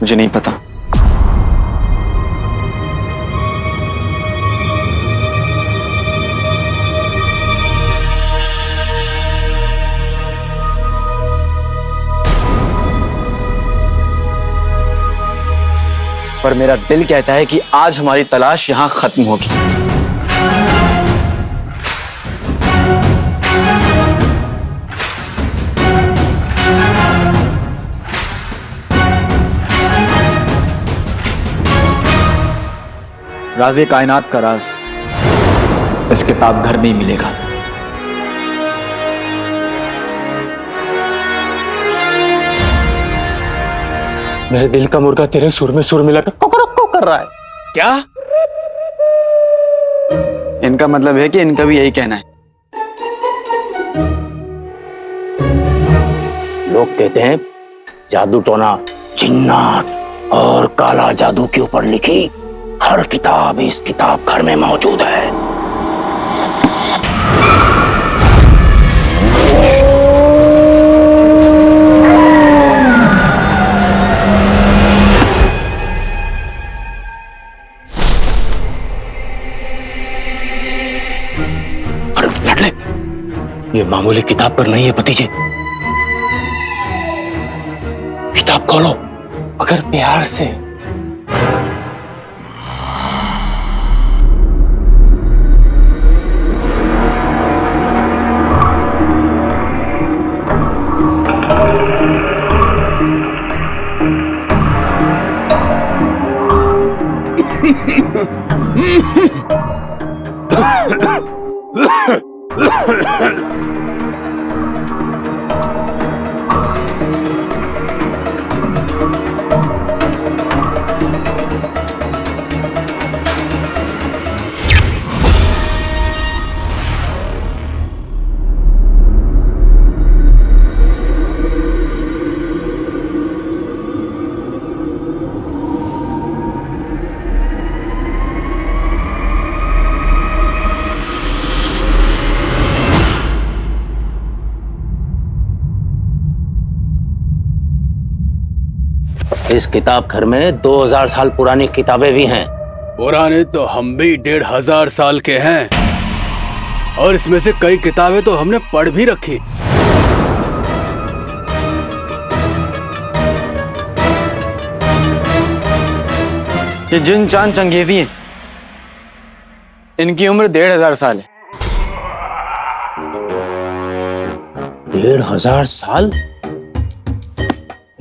मुझे नहीं पता। पर मेरा दिल कहता है कि आज हमारी तलाश यहां खत्म होगी। राज़े कायनात का राज इस किताब घर में ही मिलेगा।
मेरे दिल का मुर्गा तेरे सुर में सुर मिलाकर कुकड़ुक कर रहा है। क्या?
इनका मतलब है कि इनका भी यही कहना है।
लोग कहते हैं जादू टोना जिन्नात और काला जादू के ऊपर लिखी हर किताब इस किताब घर में मौजूद है।
अरे लाडले, ये मामूली किताब पर नहीं है भतीजे। किताब खोलो अगर प्यार से।
इस किताब घर में 2000 साल पुरानी किताबें भी हैं।
पुराने तो हम भी 1500 साल के हैं, और इसमें से कई किताबें तो हमने पढ़ भी रखी।
ये जिन चांद चंगेजी हैं, इनकी उम्र 1500 साल है।
1500 साल?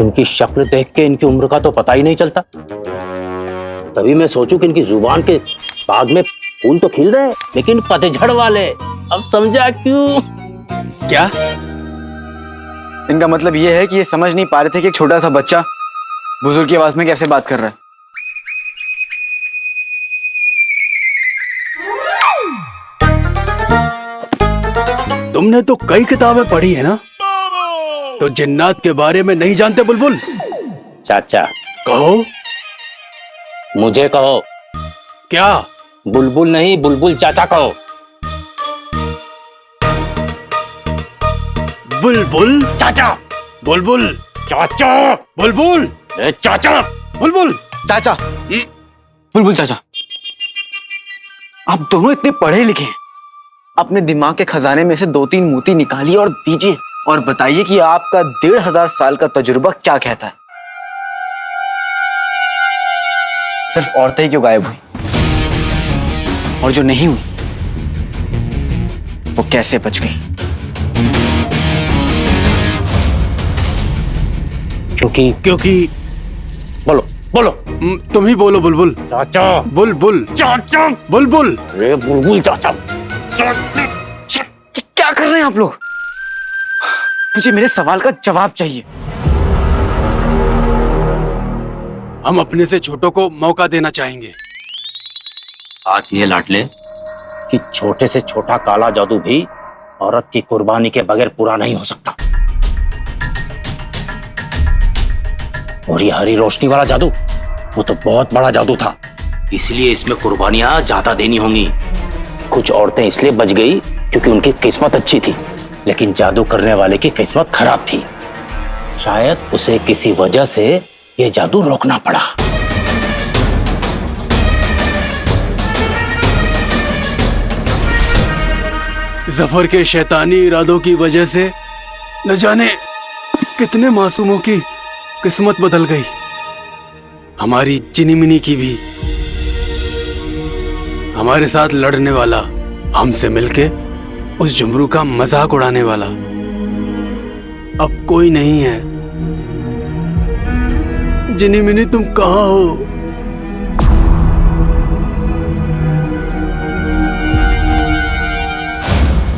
इनकी शक्ल देख के इनकी उम्र का तो पता ही नहीं चलता। तभी मैं सोचूं कि इनकी जुबान के बाग में फूल तो खिल रहे हैं, लेकिन पतझड़ वाले। अब समझा क्यों?
क्या?
इनका मतलब ये है कि ये समझ नहीं पा रहे थे कि एक छोटा सा बच्चा बुजुर्ग की आवाज में कैसे बात कर रहा है।
तुमने तो कई किताबें पढ़ी है ना, तो जिन्नात के बारे में नहीं जानते बुलबुल?
चाचा
कहो।
मुझे कहो।
क्या?
बुलबुल नहीं, बुलबुल चाचा कहो।
बुलबुल
चाचा।
बुलबुल
चाचा।
बुलबुल
चाचा।
बुलबुल
चाचा। बुलबुल चाचा, आप दोनों इतने पढ़े लिखे हैं, अपने दिमाग के खजाने में से 2-3 मोती निकालिए और दीजिए, और बताइए कि आपका 1500 साल का तजुर्बा क्या कहता है। सिर्फ औरतें ही क्यों गायब हुई, और जो नहीं हुई वो कैसे बच गई?
क्योंकि बोलो बोलो।
तुम ही बोलो बुलबुल।
चाचा।
बुलबुल
चाचा।
बुलबुल।
अरे बुलबुल चाचा।
क्या कर रहे हैं आप लोग? मुझे मेरे सवाल का जवाब चाहिए।
हम अपने से छोटों को मौका देना चाहेंगे।
बात ये लाडले कि छोटे से छोटा काला जादू भी औरत की कुर्बानी के बगैर पूरा नहीं हो सकता। और ये हरी रोशनी वाला जादू, वो तो बहुत बड़ा जादू था, इसलिए इसमें कुर्बानियां ज्यादा देनी होंगी। कुछ औरतें इसलिए बच गई क्योंकि उनकी किस्मत अच्छी थी, लेकिन जादू करने वाले की किस्मत खराब थी। शायद उसे किसी वजह से यह जादू रोकना पड़ा।
जफर के शैतानी इरादों की वजह से न जाने कितने मासूमों की किस्मत बदल गई, हमारी चिनी मिनी की भी। हमारे साथ लड़ने वाला, हमसे मिलके उस जुमरू का मजाक उड़ाने वाला अब कोई नहीं है। जिनी मिनी तुम कहाँ हो?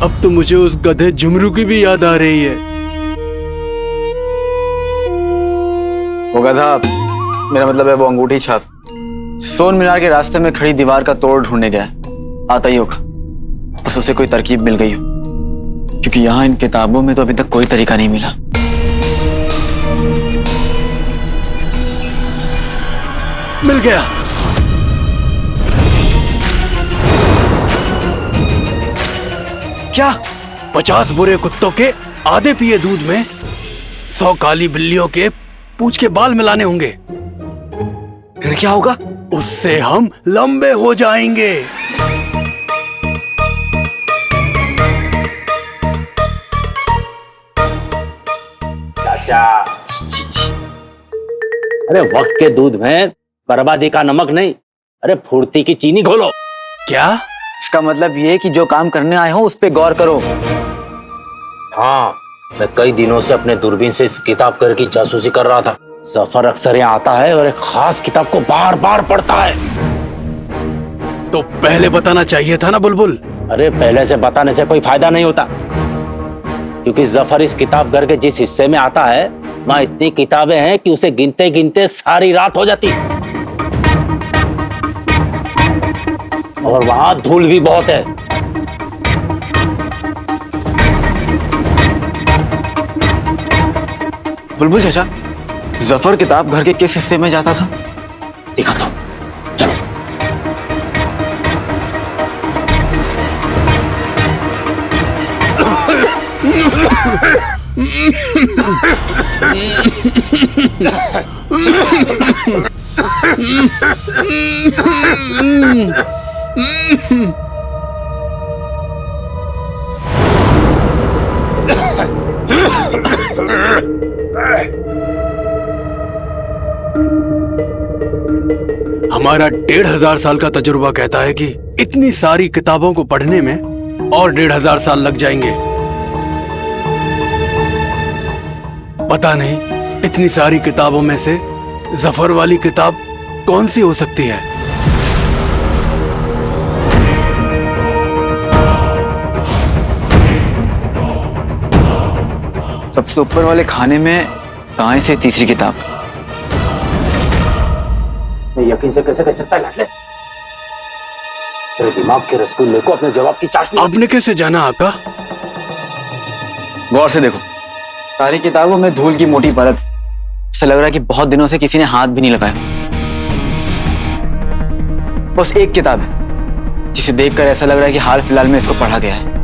अब तो मुझे उस गधे जुमरू की भी याद आ रही है।
वो गधा, मेरा मतलब है वो अंगूठी छाप, सोन मीनार के रास्ते में खड़ी दीवार का तोड़ ढूंढने गया। आता ही होगा, बस उसे कोई तरकीब मिल गई हो, क्योंकि यहाँ इन किताबों में तो अभी तक कोई तरीका नहीं मिला।
मिल गया।
क्या?
50 बुरे कुत्तों के आधे पिए दूध में 100 काली बिल्लियों के पूंछ के बाल मिलाने होंगे।
फिर क्या होगा?
उससे हम लंबे हो जाएंगे।
चाचा। अरे वक्त के दूध में बर्बादी का नमक नहीं, अरे फुर्ती की चीनी घोलो।
क्या?
इसका मतलब ये कि जो काम करने आए हो उस पे गौर करो।
हाँ, मैं कई दिनों से अपने दूरबीन से इस किताब घर की जासूसी कर रहा था। जफर अक्सर यहाँ आता है और एक खास किताब को बार बार पढ़ता है।
तो पहले बताना चाहिए था ना बुलबुल।
अरे पहले से बताने से कोई फायदा नहीं होता, क्योंकि जफर इस किताब घर के जिस हिस्से में आता है वहां इतनी किताबें हैं कि उसे गिनते गिनते सारी रात हो जाती, और वहां धूल भी बहुत है।
बुलबुल चाचा, जफर किताब घर के किस हिस्से में जाता था?
दिखाता हूं, चलो।
हमारा 1500 साल का तजुर्बा कहता है कि इतनी सारी किताबों को पढ़ने में और 1500 साल लग जाएंगे। पता नहीं इतनी सारी किताबों में से जफर वाली किताब कौन सी हो सकती है।
सबसे ऊपर वाले खाने में कहां से तीसरी किताब?
यकीन से कैसे कह सकता है लाडले? तेरे दिमाग के रसगुल्ले को अपने जवाब की चाशनी।
आपने कैसे जाना आका?
गौर से देखो, सारी किताबों में धूल की मोटी परत। ऐसा लग रहा है कि बहुत दिनों से किसी ने हाथ भी नहीं लगाया। बस एक किताब है जिसे देखकर ऐसा लग रहा है कि हाल फिलहाल में इसको पढ़ा गया है।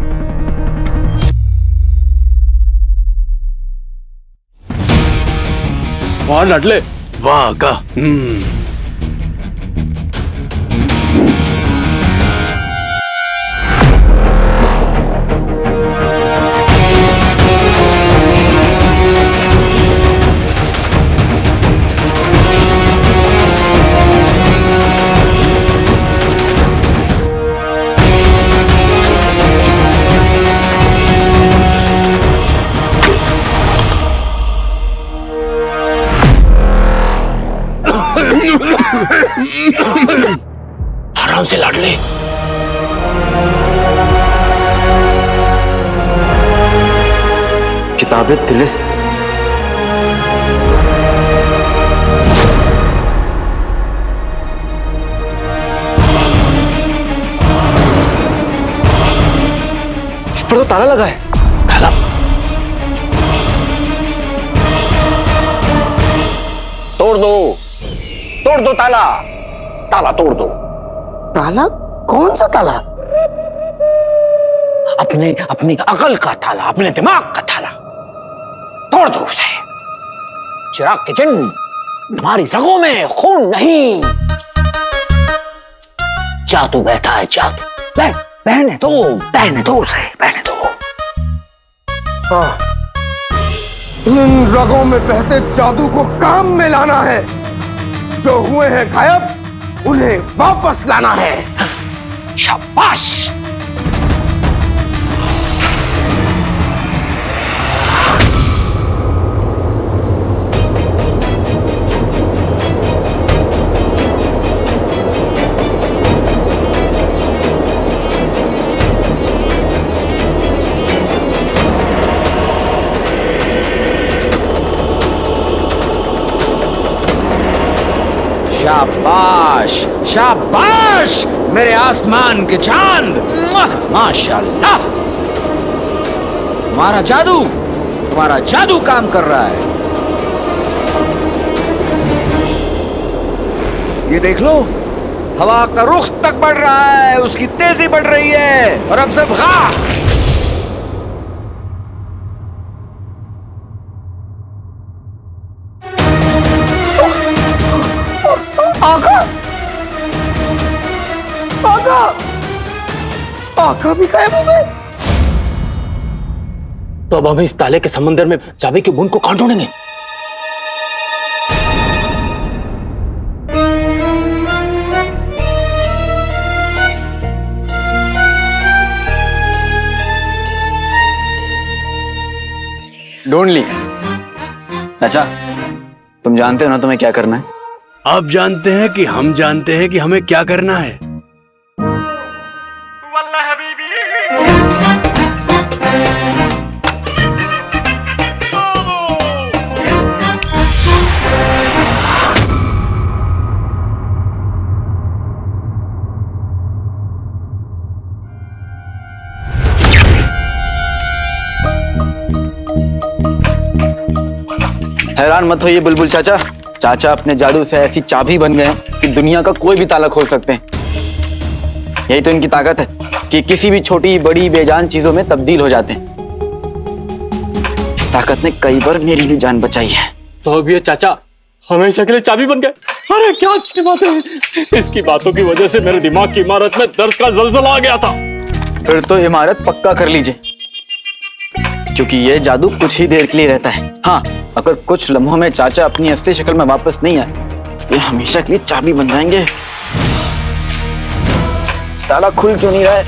वाह लाडले, वाह आका।
आराम से लाडले।
किताबें तिलिस। इस पर तो ताला लगा है।
ताला?
तोड़ दो ताला, ताला तोड़ दो।
ताला? कौन सा ताला?
अपनी अकल का ताला, अपने दिमाग का ताला तोड़ दो उसे। चिराग के जिन, तुम्हारी रगों में खून नहीं, जादू बहता है, जादू। बहने दो उसे, बहने दो।
हाँ, इन रगों में बहते जादू को काम में लाना है। जो हुए हैं गायब, उन्हें वापस लाना है।
शाबाश। शाबाश, शाबाश मेरे आसमान के चांद, माशाल्लाह। तुम्हारा जादू काम कर रहा है। ये देख लो, हवा का रुख तक बढ़ रहा है, उसकी तेजी बढ़ रही है, और अब सब
आका भी गायब हो गए।
तो अब हम इस ताले के समंदर में चाबी की बूंद को कहां ढूंढेंगे?
ढूंढ ली। चाचा, तुम जानते हो ना तुम्हें क्या करना है?
आप जानते हैं कि हम जानते हैं कि हमें क्या करना है।
हैरान मत होइए बुलबुल चाचा, चाचा अपने जादू से ऐसी चाबी बन गए हैं कि दुनिया का कोई भी ताला खोल सकते हैं। यही तो इनकी ताकत है कि किसी भी छोटी बड़ी बेजान चीजों में तब्दील हो जाते हैं। इस ताकत ने कई बार मेरी भी जान बचाई है।
तो अब ये चाचा हमेशा के लिए चाबी बन गए। अरे क्या अच्छी बात है। इसकी बातों की वजह से मेरे दिमाग की इमारत में दर्द का जलजला आ गया था।
फिर तो इमारत पक्का कर लीजिए, क्योंकि ये जादू कुछ ही देर के लिए रहता है। हाँ, अगर कुछ लम्हों में चाचा अपनी असली शक्ल में वापस नहीं आए, ये हमेशा के लिए चाबी बन जाएंगे। ताला खुल क्यों नहीं रहा है?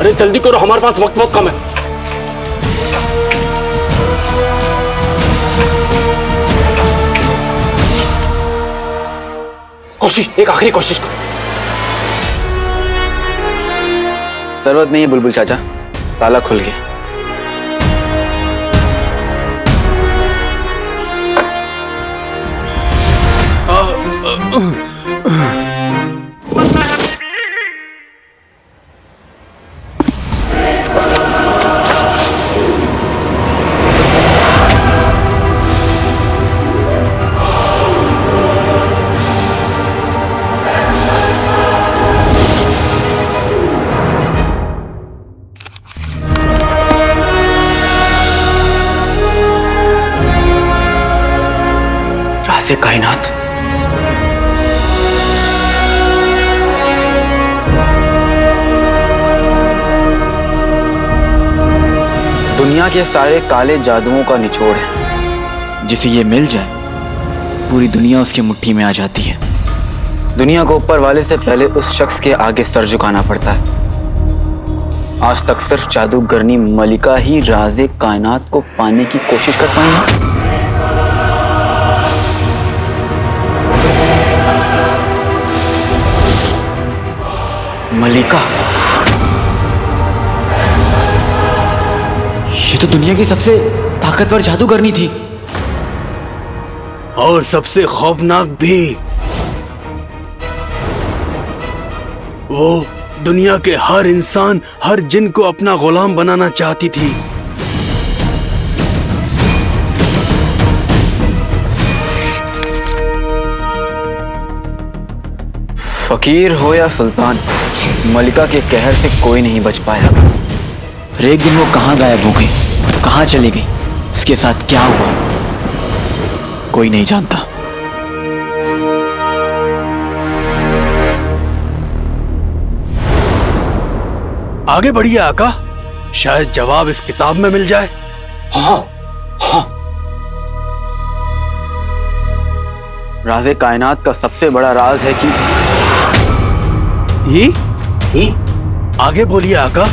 अरे जल्दी करो, हमारे पास वक्त बहुत कम है। कोशिश, एक आखिरी कोशिश करो।
जरूरत नहीं है बुलबुल चाचा, ताला खुल गया। से कायनात। दुनिया के सारे काले जादुओं का निचोड़ है। जिसे ये मिल जाए, पूरी दुनिया उसकी मुट्ठी में आ जाती है। दुनिया को ऊपर वाले से पहले उस शख्स के आगे सर झुकाना पड़ता है। आज तक सिर्फ जादूगरनी मलिका ही राज़े कायनात को पाने की कोशिश कर पाई है। मलिका, ये तो दुनिया की सबसे ताकतवर जादूगरनी थी।
और सबसे खौफनाक भी। वो दुनिया के हर इंसान, हर जिन को अपना गुलाम बनाना चाहती थी।
फकीर हो या सुल्तान, मलिका के कहर से कोई नहीं बच पाया। फिर एक दिन वो कहाँ गायब हो गई, कहाँ चली गई, उसके साथ क्या हुआ, कोई नहीं जानता।
आगे बढ़िए आका, शायद जवाब इस किताब में मिल जाए।
हाँ, हाँ। राज़े कायनात का सबसे बड़ा राज है कि
ही? आगे बोलिए आका।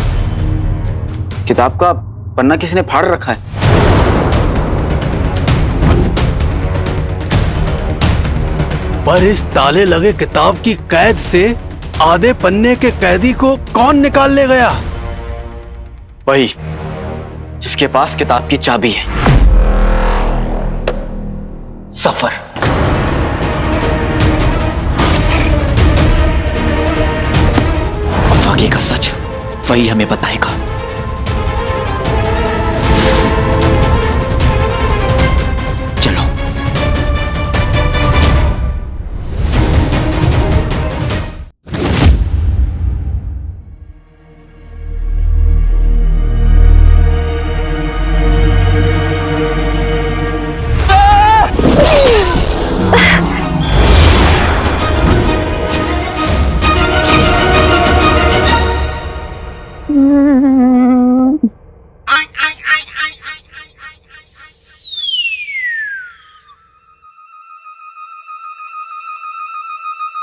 किताब का पन्ना किसी ने फाड़ रखा है।
पर इस ताले लगे किताब की कैद से आधे पन्ने के कैदी को कौन निकाल ले गया?
वही जिसके पास किताब की चाबी है। सफर। आगे का सच वही हमें बताएगा। चलो।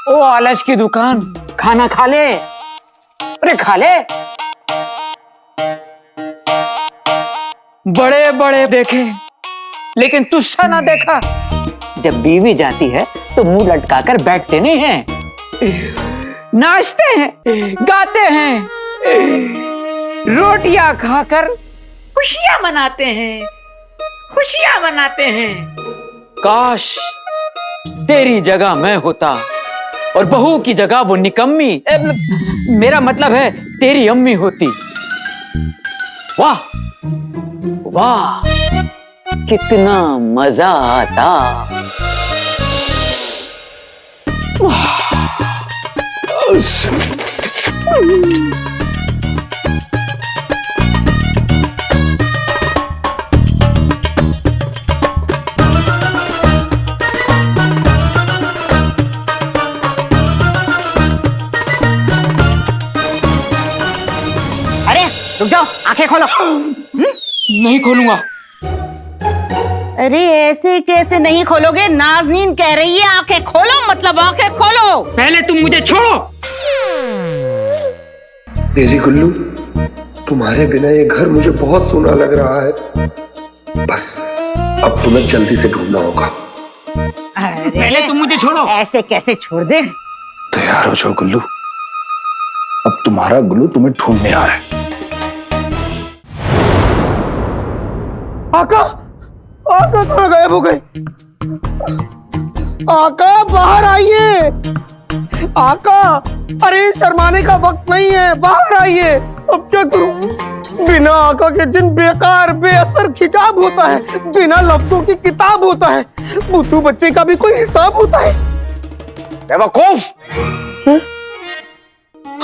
ओ आलस की दुकान, खाना खा ले। अरे खा ले। बड़े बड़े देखे लेकिन तुझसा ना देखा। जब बीवी जाती है तो मुंह लटकाकर बैठते नहीं हैं, नाचते हैं, गाते हैं, रोटियां खाकर खुशियां मनाते हैं, खुशियां मनाते हैं। काश तेरी जगह मैं होता और बहू की जगह वो निकम्मी, मेरा मतलब है तेरी अम्मी होती। वाह, वाह, कितना मजा आता।
अरे रुक जाओ, आंखें खोलो।
नहीं खोलूंगा।
अरे ऐसे कैसे नहीं खोलोगे? नाज़नीन कह रही है आंखें खोलो, मतलब आंखें खोलो।
पहले तुम मुझे छोड़ो।
तेरी गुल्लू, तुम्हारे बिना ये घर मुझे बहुत सूना लग रहा है। बस अब तुम्हें जल्दी से ढूंढना होगा।
पहले तुम मुझे छोड़ो। ऐसे कैसे छोड़ दे?
तैयार हो जाओ गुल्लू, अब तुम्हारा गुल्लू तुम्हें ढूंढने आया है। आका, आका कहाँ गायब हो गए? आका बाहर आइए। आका, अरे शर्माने का वक्त नहीं है, बाहर आइए। अब क्या करूं? बिना आका के जिन बेकार बेअसर खिजाब होता है, बिना लफ्जों की किताब होता है। बुद्धू बच्चे का भी कोई हिसाब होता है। बेवकूफ!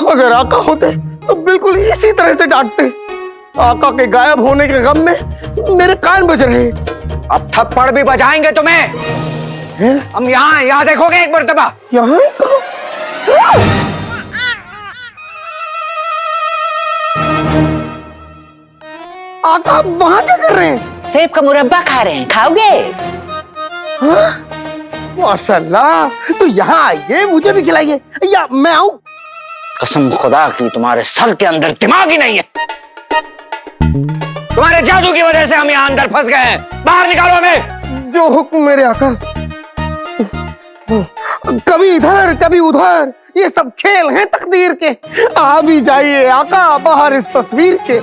अगर आका होते तो बिल्कुल इसी तरह से डांटते। आका के गायब होने के गम में मेरे कान बज रहे।
अब थप्पड़ भी बजाएंगे तुम्हें। हम यहाँ देखोगे एक मर्तबा।
यहाँ आका वहां क्या कर रहे हैं?
सेब का मुरब्बा खा रहे हैं, खाओगे?
माशाल्लाह, तो यहाँ आइए, मुझे भी खिलाइए। या मैं आऊं?
कसम खुदा की तुम्हारे सर के अंदर दिमाग ही नहीं है। तुम्हारे जादू की वजह से हम यहाँ अंदर फंस गए हैं। बाहर निकालो हमें।
जो हुक्म मेरे आका। कभी इधर कभी उधर, ये सब खेल हैं तकदीर के। आ भी जाइए आका बाहर इस तस्वीर के।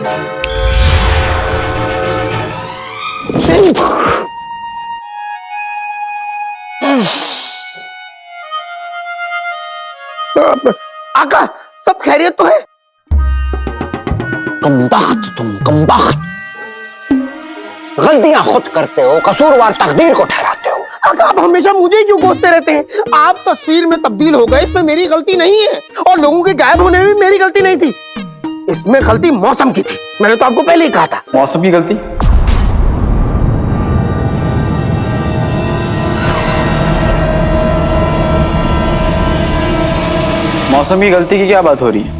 आका, सब खैरियत तो है?
कमबख्त तुम, कमबख्त। गलतियां खुद करते हो, कसूरवार तकदीर को ठहराते हो।
आका, आप हमेशा मुझे ही क्यों कोसते रहते हैं? आप तस्वीर में तब्दील हो गए, इसमें मेरी गलती नहीं है। और लोगों के गायब होने में मेरी गलती नहीं थी। इसमें गलती मौसम की थी। मैंने तो आपको पहले ही कहा था।
मौसम की गलती? मौसम की गलती की क्या बात हो रही है?